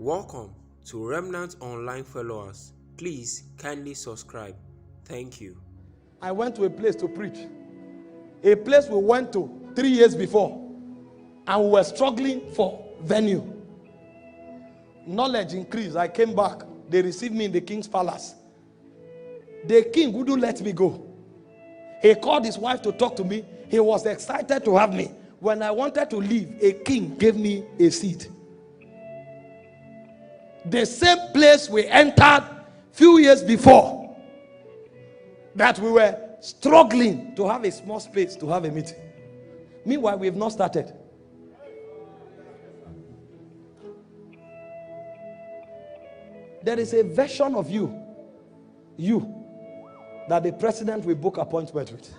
Welcome to Remnant Online Followers. Please kindly subscribe. Thank you. I went to a place to preach. A place we went to 3 years before. And we were struggling for venue. Knowledge increased. I came back. They received me in the king's palace. The king wouldn't let me go. He called his wife to talk to me. He was excited to have me. When I wanted to leave, a king gave me a seat. The same place we entered few years before, that we were struggling to have a small space to have a meeting. Meanwhile, we have not started. There is a version of you that the president will book appointment with.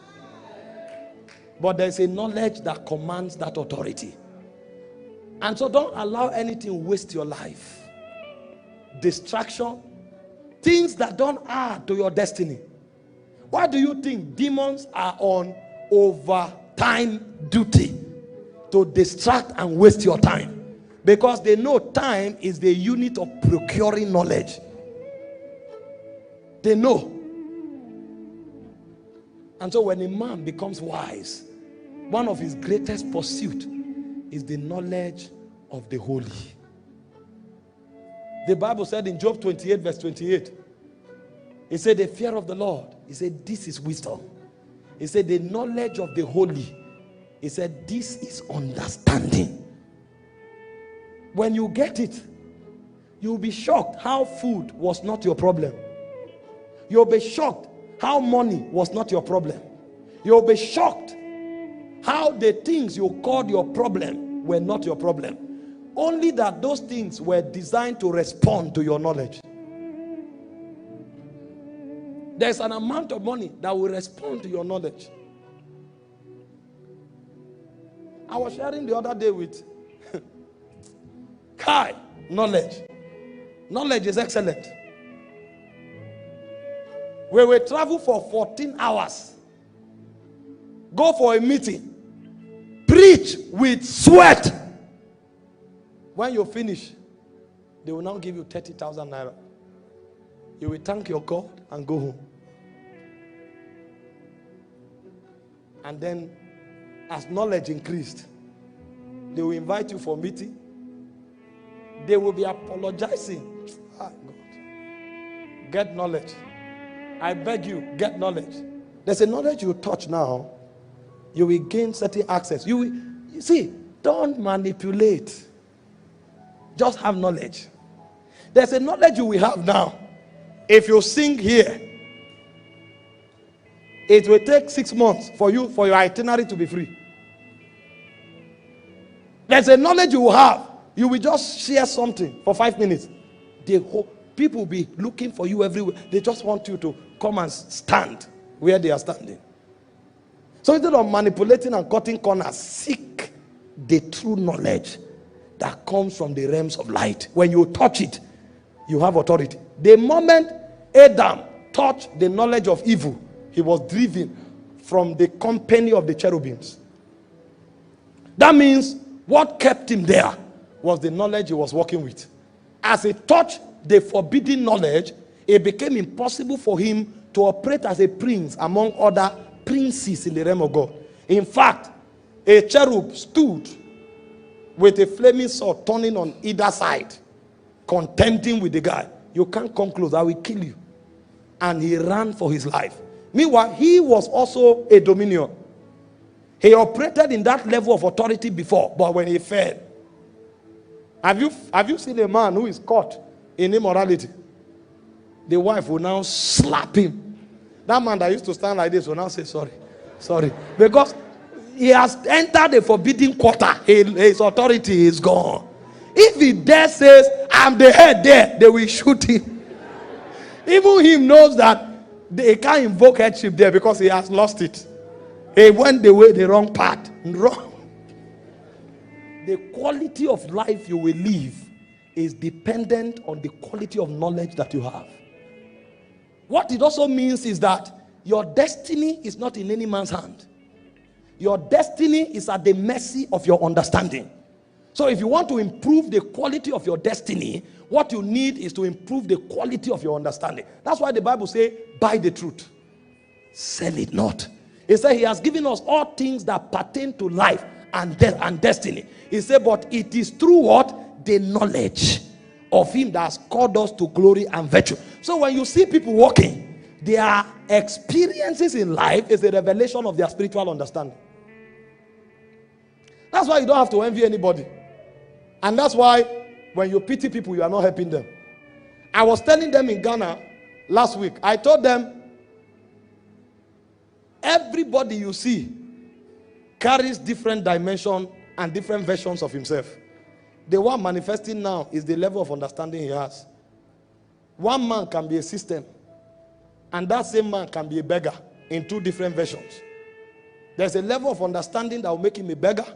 But there is a knowledge that commands that authority. And so don't allow anything waste your life. Distraction, things that don't add to your destiny. Why do you think demons are on overtime duty? To distract and waste your time. Because they know time is the unit of procuring knowledge. They know. And so when a man becomes wise, one of his greatest pursuit is the knowledge of the holy. The Bible said in Job 28 verse 28, it said the fear of the Lord. He said this is wisdom. He said the knowledge of the holy. He said this is understanding. When you get it, you'll be shocked how food was not your problem. You'll be shocked how money was not your problem. You'll be shocked how the things you called your problem were not your problem. Only that those things were designed to respond to your knowledge. There's an amount of money that will respond to your knowledge. I was sharing the other day with Kai, knowledge. Knowledge is excellent. We will travel for 14 hours. Go for a meeting. Preach with sweat. When you finish, they will now give you 30,000 naira. You will thank your God and go home. And then, as knowledge increased, they will invite you for meeting. They will be apologizing. Ah, God. Get knowledge. I beg you, get knowledge. There's a knowledge you touch now. You will gain certain access. You see, don't manipulate. Just have knowledge. There's a knowledge you will have now. If you sing here, it will take 6 months for your itinerary to be free. There's a knowledge you will have. You will just share something for 5 minutes. People will be looking for you everywhere. They just want you to come and stand where they are standing. So instead of manipulating and cutting corners, seek the true knowledge that comes from the realms of light. When you touch it, you have authority. The moment Adam touched the knowledge of evil, he was driven from the company of the cherubims. That means what kept him there was the knowledge he was working with. As he touched the forbidden knowledge, it became impossible for him to operate as a prince among other princes in the realm of God. In fact, a cherub stood with a flaming sword turning on either side, contending with the guy. You can't come close, I will kill you. And he ran for his life. Meanwhile, he was also a dominion. He operated in that level of authority before, but when he fell, have you seen a man who is caught in immorality? The wife will now slap him. That man that used to stand like this will now say sorry. Because he has entered the forbidden quarter. His authority is gone. If he dare says, I'm the head there, they will shoot him. Even him knows that they can't invoke headship there because he has lost it. He went the wrong path. Wrong. The quality of life you will live is dependent on the quality of knowledge that you have. What it also means is that your destiny is not in any man's hand. Your destiny is at the mercy of your understanding. So if you want to improve the quality of your destiny, what you need is to improve the quality of your understanding. That's why the Bible says, buy the truth, sell it not. He said he has given us all things that pertain to life and death and destiny. He said, but it is through what? The knowledge of him that has called us to glory and virtue. So when you see people walking, their experiences in life is a revelation of their spiritual understanding. That's why you don't have to envy anybody. And that's why when you pity people, you are not helping them. I was telling them in Ghana last week, I told them, everybody you see carries different dimensions and different versions of himself. The one manifesting now is the level of understanding he has. One man can be a system, and that same man can be a beggar in two different versions. There's a level of understanding that will make him a beggar.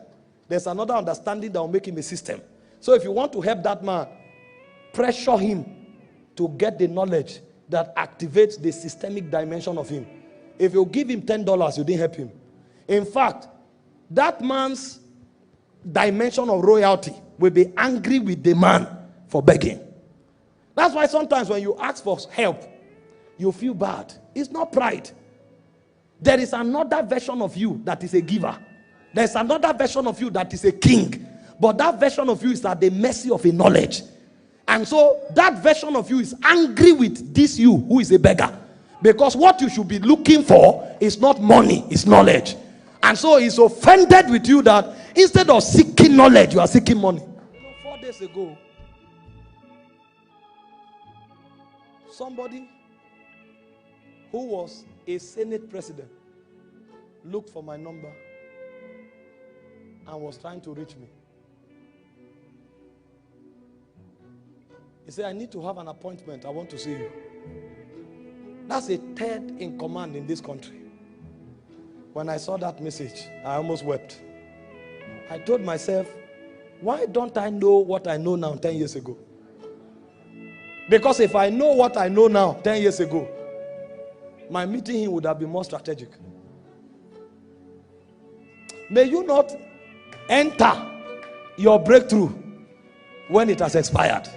There's another understanding that will make him a system. So if you want to help that man, pressure him to get the knowledge that activates the systemic dimension of him. If you give him $10, you didn't help him. In fact, that man's dimension of royalty will be angry with the man for begging. That's why sometimes when you ask for help, you feel bad. It's not pride. There is another version of you that is a giver. There's another version of you that is a king. But that version of you is at the mercy of a knowledge. And so that version of you is angry with this you who is a beggar. Because what you should be looking for is not money, it's knowledge. And so he's offended with you that instead of seeking knowledge, you are seeking money. 4 days ago, somebody who was a Senate president looked for my number and was trying to reach me. He said, I need to have an appointment. I want to see you. That's a third in command in this country. When I saw that message, I almost wept. I told myself, why don't I know what I know now 10 years ago? Because if I know what I know now 10 years ago, my meeting him would have been more strategic. May you not enter your breakthrough when it has expired.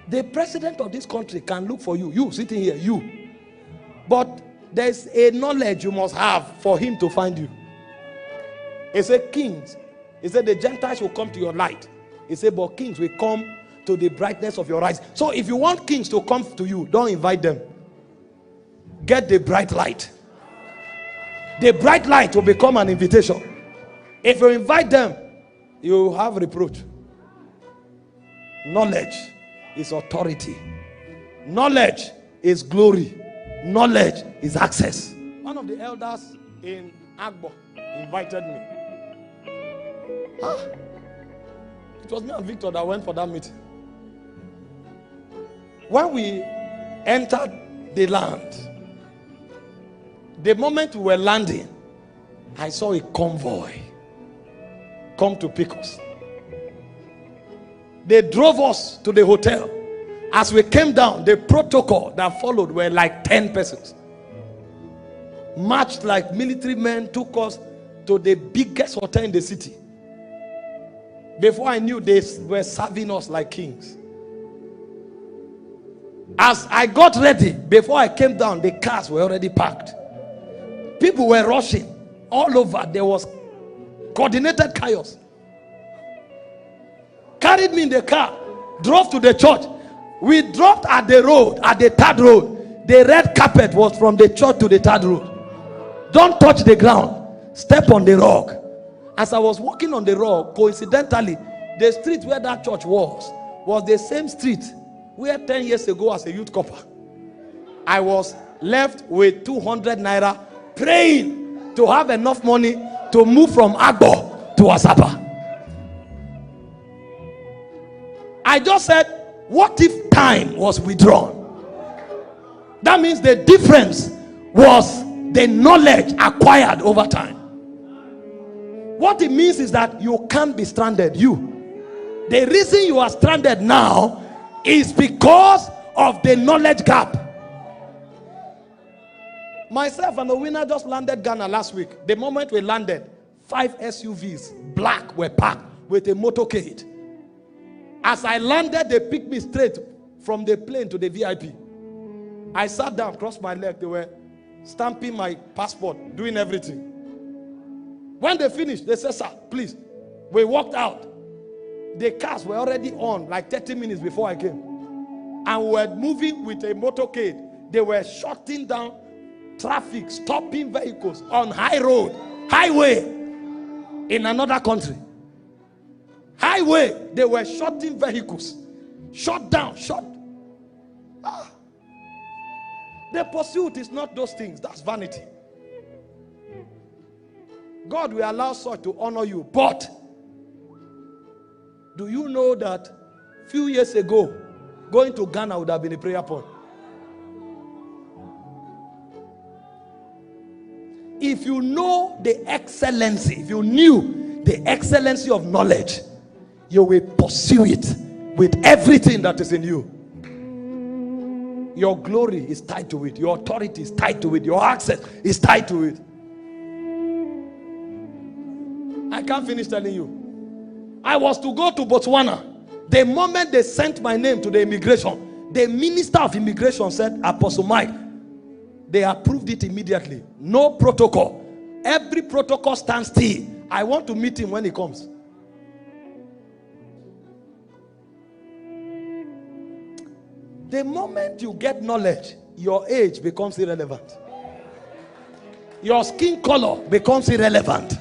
The president of this country can look for you. You sitting here, you. But there's a knowledge you must have for him to find you. He said, kings. He said, the Gentiles will come to your light. He said, but kings will come to the brightness of your eyes. So if you want kings to come to you, don't invite them. Get the bright light. The bright light will become an invitation. If you invite them, you have reproach. Knowledge is authority. Knowledge is glory. Knowledge is access. One of the elders in Agbo invited me. It was me and Victor that went for that meeting. When we entered the land, the moment we were landing, I saw a convoy come to pick us. They drove us to the hotel. As we came down, the protocol that followed were like 10 persons. Marched like military men, took us to the biggest hotel in the city. Before I knew, they were serving us like kings. As I got ready, before I came down, the cars were already packed. People were rushing all over. There was coordinated chaos. Carried me in the car, drove to the church. We dropped at the road, at the third road. The red carpet was from the church to the third road. Don't touch the ground. Step on the rock. As I was walking on the rock, coincidentally, the street where that church was the same street where 10 years ago as a youth corper, I was left with 200 naira praying to have enough money to move from Agbo to Asaba. I just said, what if time was withdrawn? That means the difference was the knowledge acquired over time. What it means is that you can't be stranded. The reason you are stranded now is because of the knowledge gap. Myself and the winner just landed Ghana last week. The moment we landed, 5 SUVs, black, were parked with a motorcade. As I landed, they picked me straight from the plane to the VIP. I sat down, crossed my leg. They were stamping my passport, doing everything. When they finished, they said, sir, please. We walked out. The cars were already on like 30 minutes before I came. And we were moving with a motorcade. They were shutting down traffic, stopping vehicles on highway in another country. Highway, they were shutting vehicles. Shut down. The pursuit is not those things. That's vanity. God will allow such to honor you. But do you know that few years ago, going to Ghana would have been a prayer point? If you know the excellency, if you knew the excellency of knowledge, you will pursue it with everything that is in you. Your glory is tied to it. Your authority is tied to it. Your access is tied to it. I can't finish telling you. I was to go to Botswana. The moment they sent my name to the immigration, the minister of immigration said, Apostle Mike, they approved it immediately. No protocol. Every protocol stands still. I want to meet him when he comes. The moment you get knowledge, your age becomes irrelevant. Your skin color becomes irrelevant.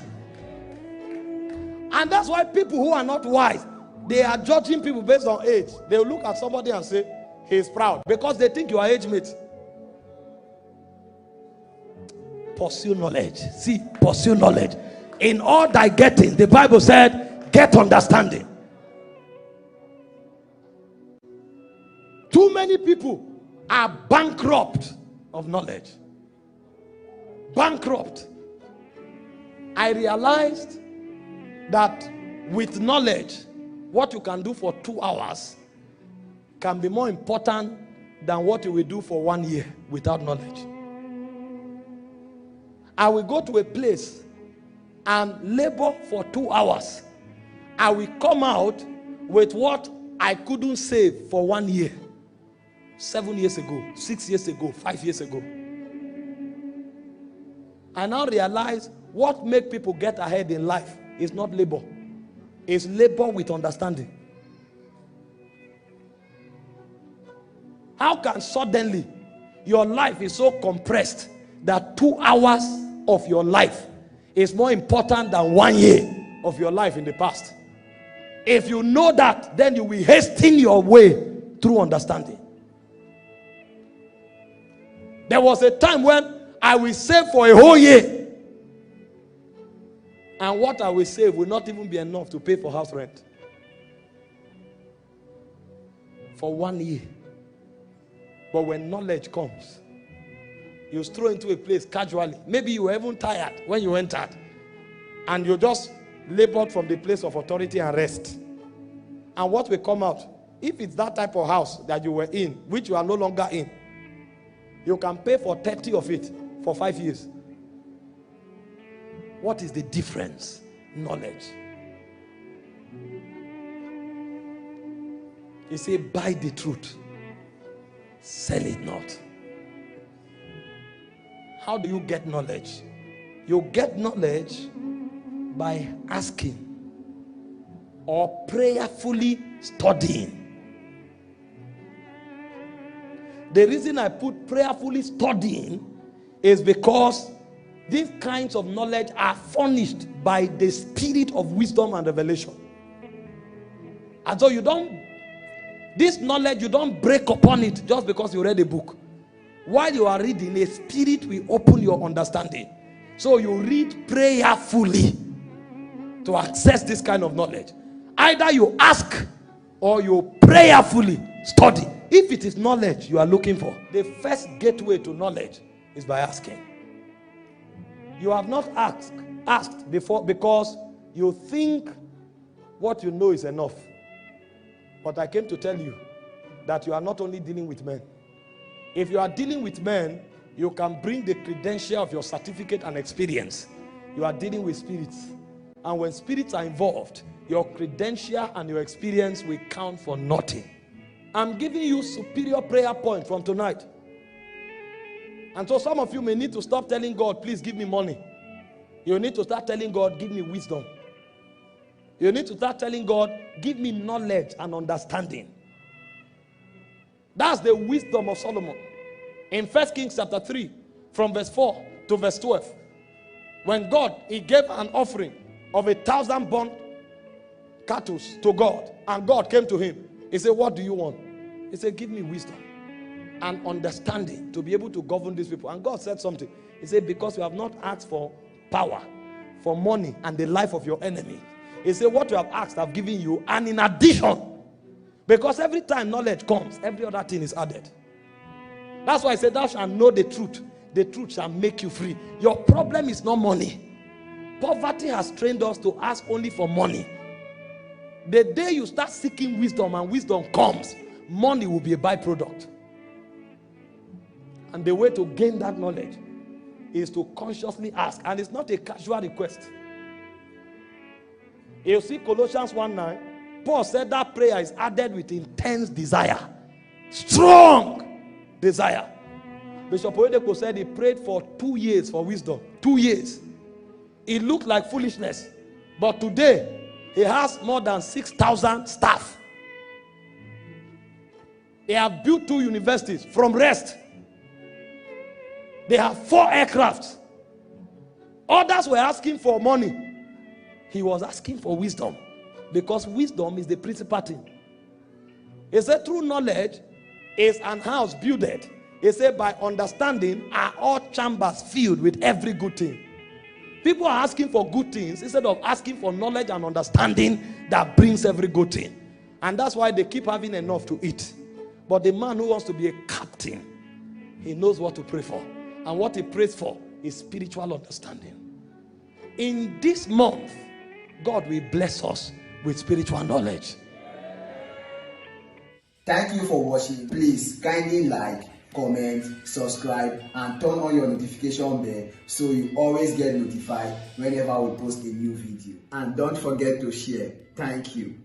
And that's why people who are not wise, they are judging people based on age. They will look at somebody and say, he's proud. Because they think you are age mate. Pursue knowledge. See, pursue knowledge. In all thy getting, the Bible said, get understanding. Too many people are bankrupt of knowledge. Bankrupt. I realized that with knowledge, what you can do for 2 hours can be more important than what you will do for 1 year without knowledge. I will go to a place and labor for 2 hours. I will come out with what I couldn't save for 1 year. 7 years ago, 6 years ago, 5 years ago. I now realize what makes people get ahead in life is not labor. It's labor with understanding. How can suddenly your life is so compressed that 2 hours of your life is more important than 1 year of your life in the past? If you know that, then you will hasten your way through understanding. There was a time when I will save for a whole year, and what I will save will not even be enough to pay for house rent for 1 year. But when knowledge comes, you throw into a place casually. Maybe you were even tired when you entered, and you just labored from the place of authority and rest. And what will come out, if it's that type of house that you were in, which you are no longer in, you can pay for 30 of it for 5 years. What is the difference? Knowledge. He said, buy the truth, sell it not. How do you get knowledge? You get knowledge by asking or prayerfully studying. The reason I put prayerfully studying is because these kinds of knowledge are furnished by the spirit of wisdom and revelation. And so this knowledge, you don't break upon it just because you read a book. While you are reading, a spirit will open your understanding. So you read prayerfully to access this kind of knowledge. Either you ask or you prayerfully study. If it is knowledge you are looking for, the first gateway to knowledge is by asking. You have not asked before because you think what you know is enough. But I came to tell you that you are not only dealing with men. If you are dealing with men, you can bring the credential of your certificate and experience. You are dealing with spirits. And when spirits are involved, your credential and your experience will count for nothing. I'm giving you superior prayer point from tonight. And so some of you may need to stop telling God, please give me money. You need to start telling God, give me wisdom. You need to start telling God, give me knowledge and understanding. That's the wisdom of Solomon. In 1 Kings chapter 3, from verse 4 to verse 12, when God, he gave an offering of 1,000 burnt cattle to God, and God came to him. He said, what do you want? He said, give me wisdom and understanding to be able to govern these people. And God said something. He said, because you have not asked for power, for money, and the life of your enemy. He said, what you have asked, I've given you, and in addition. Because every time knowledge comes, every other thing is added. That's why I said, thou shalt know the truth. The truth shall make you free. Your problem is not money. Poverty has trained us to ask only for money. The day you start seeking wisdom and wisdom comes, money will be a byproduct. And the way to gain that knowledge is to consciously ask. And it's not a casual request. You see Colossians 1:9. Paul said that prayer is added with intense desire. Strong desire. Bishop Oyedepo said he prayed for 2 years for wisdom. 2 years. It looked like foolishness. But today, he has more than 6,000 staff. They have built 2 universities from rest. They have 4 aircrafts. Others were asking for money. He was asking for wisdom. Because wisdom is the principal thing. He said true knowledge is an house builded. He said by understanding are all chambers filled with every good thing. People are asking for good things instead of asking for knowledge and understanding that brings every good thing. And that's why they keep having enough to eat. But the man who wants to be a captain, he knows what to pray for. And what he prays for is spiritual understanding. In this month, God will bless us with spiritual knowledge. Thank you for watching. Please kindly like, comment, subscribe, and turn on your notification bell so you always get notified whenever we post a new video. And don't forget to share. Thank you.